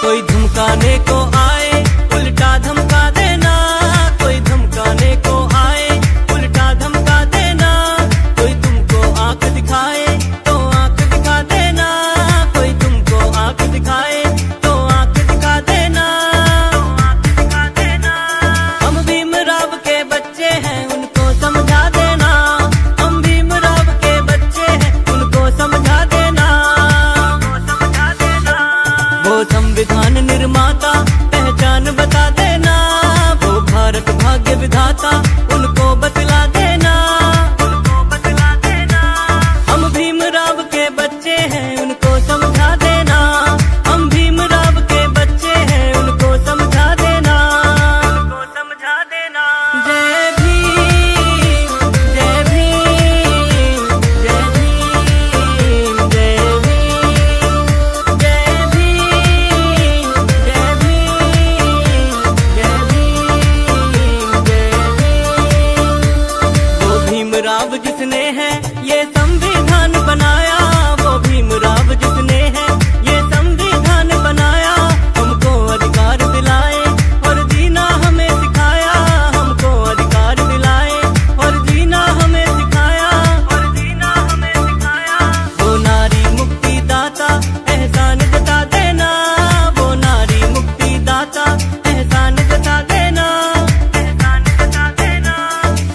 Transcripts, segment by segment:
कोई धमकाने को आए उल्टा धमका देना, कोई धमकाने को आए उल्टा धमका देना, कोई तुमको आंख दिखाए तो आंख दिखा देना, कोई तुमको आंख दिखाए तो आंख दिखा देना, आंख दिखा देना। हम भीमराव के बच्चे हैं उनको समझा देना, हम भीमराव के बच्चे हैं उनको समझा देना, समझा देना। वो संविधान निर्माता पहचान बता देना, वो भारत भाग्य विधाता उनको बतला देना, उनको बतला देना। हम भीमराव के बच्चे हैं उनको समझा देना, हम भीमराव के बच्चे हैं उनको समझा देना, उनको समझा देना। जय भीम जय भीम जय भीम जय भीम जय भीम जय भीम जय भीम जय भीम। वो भीमराव जिसने है ये संविधान बनाया, वो भीमराव जिसने है ये संविधान बनाया, हमको अधिकार दिलाए और जीना हमें सिखाया, हमको अधिकार दिलाए और जीना हमें सिखाया, और जीना हमें सिखाया। वो नारी मुक्ति दाता एहसान जता देना, वो नारी मुक्ति दाता एहसान जता देना, एहसान जता देना।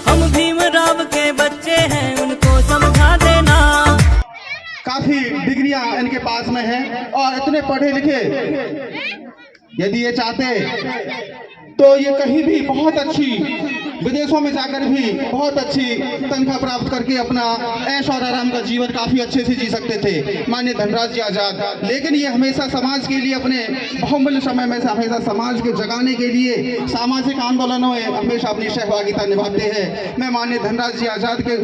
हम भीमराव के बच्चे हैं उनको समझा देना। काफी डिग्रियां इनके पास में है और इतने पढ़े लिखे, यदि ये चाहते तो ये कहीं भी बहुत अच्छी विदेशों में जाकर भी बहुत अच्छी तनख्वाह प्राप्त करके अपना ऐश और आराम का जीवन काफी अच्छे से जी सकते थे, माननीय धनराज जी आजाद। लेकिन ये हमेशा समाज के लिए अपने बहुमूल्य समय में से हमेशा समाज के जगाने के लिए सामाजिक आंदोलनों में हमेशा अपनी सहभागिता निभाते हैं। मैं माननीय धनराज जी आजाद के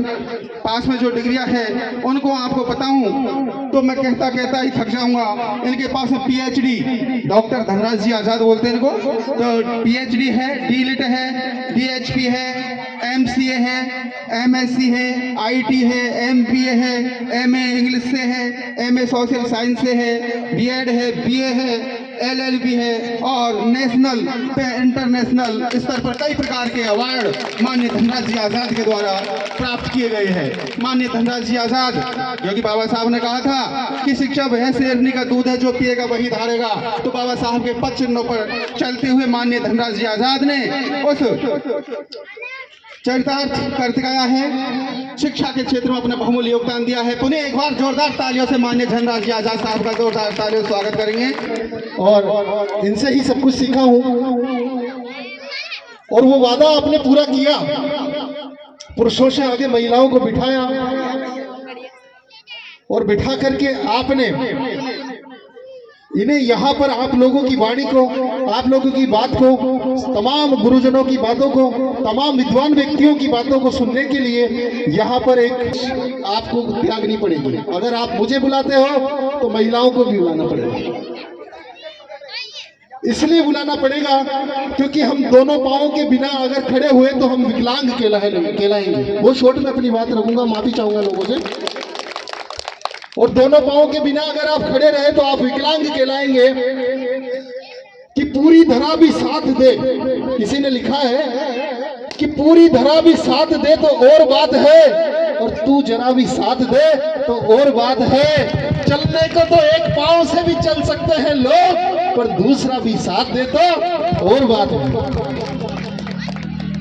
पास में जो डिग्रियां है उनको आपको बताऊं तो मैं कहता कहता ही थक जाऊंगा। इनके पास में PhD, डॉक्टर धनराज जी आजाद बोलते हैं इनको, तो PhD है, DLit है, DHP है, MCA है, MSc है, IT है, MBA है, MA इंग्लिश से है, MA सोशल साइंस से है, B.Ed है, BA है, LLB है और नेशनल पे इंटरनेशनल स्तर पर कई प्रकार के अवार्ड माननीय धनराज जी आजाद के द्वारा प्राप्त किए गए हैं। माननीय धनराज जी आजाद, क्योंकि बाबा साहब ने कहा था कि शिक्षा वह शेरनी का दूध है जो पिएगा वही धारेगा, तो बाबा साहब के पद चिन्हों पर चलते हुए माननीय धनराज जी आजाद ने उस चरितार्थ कर गया है, शिक्षा के क्षेत्र में अपना बहुमूल्य योगदान दिया है। पुनः एक बार जोरदार तालियों से माननीय धनराज जी आजाद साहब का जोरदार तालियों से स्वागत करेंगे। और इनसे ही सब कुछ सीखा हूँ और वो वादा आपने पूरा किया, पुरुषों से आगे महिलाओं को बिठाया और बिठा करके आपने इन्हें यहाँ पर आप लोगों की वाणी को, आप लोगों की बात को, तमाम गुरुजनों की बातों को, तमाम विद्वान व्यक्तियों की बातों को सुनने के लिए यहाँ पर एक आपको त्यागनी पड़ेगी। अगर आप मुझे बुलाते हो तो महिलाओं को भी बुलाना पड़ेगा। इसलिए बुलाना पड़ेगा क्योंकि हम दोनों पाँव के बिना अगर खड़े हुए तो हम विकलांग कहलाएंगे। वो छोट में अपनी बात रखूंगा, माफी चाहूंगा लोगों से। और दोनों पाँव के बिना अगर आप खड़े रहे तो आप विकलांग कहलाएंगे। कि पूरी धरा भी साथ दे, किसी ने लिखा है कि पूरी धरा भी साथ दे तो और बात है, और तू जरा भी साथ दे तो और बात है। चलने को तो एक पाँव से भी चल सकते हैं लोग, पर दूसरा भी साथ दे तो और बात है।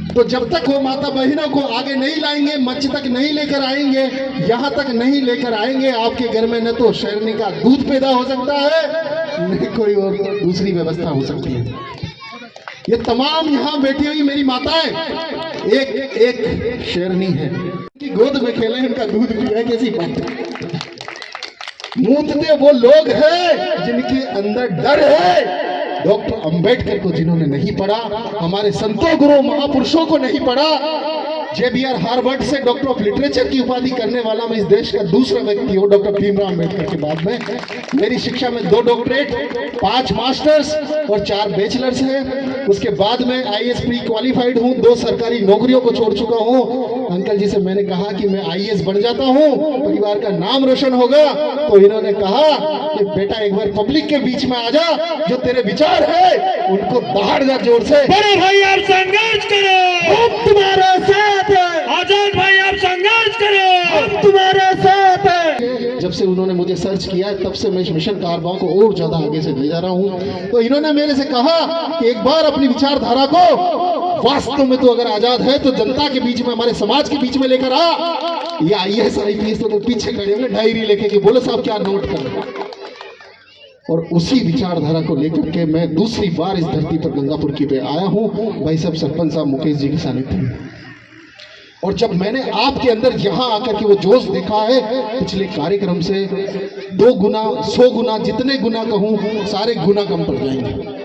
तो जब तक वो माता बहनों को आगे नहीं लाएंगे, मंच तक नहीं लेकर आएंगे, यहाँ तक नहीं लेकर आएंगे, आपके घर में न तो शेरनी का दूध पैदा हो सकता है, न कोई और दूसरी व्यवस्था हो सकती है। ये तमाम यहाँ बैठी हुई मेरी माताएं एक एक शेरनी है कि गोद में खेले, इनका दूध पिए, कैसी बात। मूतते वो लोग हैं जिनके अंदर डर है। डॉक्टर अंबेडकर को जिन्होंने नहीं पढ़ा, हमारे संतों गुरु महापुरुषों को नहीं पढ़ा, JBR हार्वर्ड से डॉक्टर ऑफ लिटरेचर की उपाधि करने वाला मैं इस देश का दूसरा व्यक्ति हूँ डॉक्टर भीमराव अंबेडकर के बाद में। मेरी शिक्षा में 2 डॉक्टरेट, 5 मास्टर्स और 4 बैचलर्स है। उसके बाद में IAS प्री क्वालिफाइड हूँ, 2 सरकारी नौकरियों को छोड़ चुका हूँ। अंकल जी से मैंने कहा कि मैं आईएएस बन जाता हूँ, परिवार का नाम रोशन होगा, तो इन्होंने कहा कि बेटा एक बार पब्लिक के बीच में आ जा, जो तेरे विचार है उनको दहाड़ जा जोर से। बड़े भाई आप संघर्ष करो, हम तुम्हारे साथ हैं, आजाद भाई आप संघर्ष करो, हम तुम्हारे साथ हैं। जब से उन्होंने मुझे सर्च किया है, तब से मैं इस मिशन कारवां को और ज्यादा आगे से ले जा रहा हूँ। तो इन्होंने मेरे से कहा कि एक बार अपनी विचारधारा को वास्तव में तो अगर आजाद है तो जनता के बीच में, हमारे समाज के बीच में लेकर आ। ये आईएएस आईपीएस तो पीछे खड़े होंगे डायरी लेके कि बोलो साहब क्या नोट कर। और उसी विचारधारा को लेकर के मैं दूसरी बार इस धरती पर गंगापुर की पे आया हूँ, भाई साहब सरपंच साहब मुकेश जी के सानिध्य में। और जब मैंने आपके अंदर यहाँ आकर के वो जोश देखा है, पिछले कार्यक्रम से 2 गुना 100 गुना जितने गुना कहूँ सारे गुना कम पड़ जाएंगे।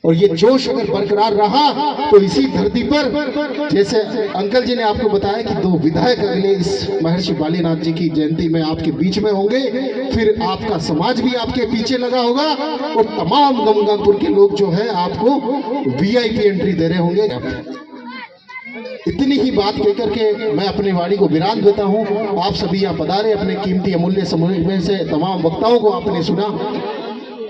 और ये जोश अगर बरकरार रहा तो इसी धरती पर, जैसे अंकल जी ने आपको बताया कि 2 विधायक अगले इस महर्षि बालीनाथ जी की जयंती में आपके बीच में होंगे, फिर आपका समाज भी आपके पीछे लगा होगा और तमाम गंगापुर के लोग जो है आपको वीआईपी एंट्री दे रहे होंगे। इतनी ही बात कहकर के मैं अपनी वाणी को विराम देता हूँ। आप सभी यहाँ पधारे, अपने कीमती अमूल्य समय में से तमाम वक्ताओं को आपने सुना,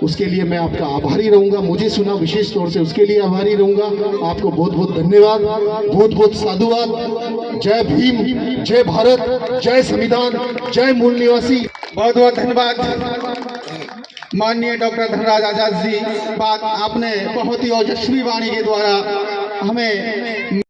उसके लिए मैं आपका आभारी रहूंगा। मुझे सुना विशेष तौर से, उसके लिए आभारी रहूंगा। आपको बहुत बहुत धन्यवाद, बहुत बहुत साधुवाद। जय भीम, जय भारत, जय संविधान, जय मूल निवासी। बहुत बहुत धन्यवाद माननीय डॉक्टर धनराज आजाद जी। बात आपने बहुत ही ओजस्वी वाणी के द्वारा हमें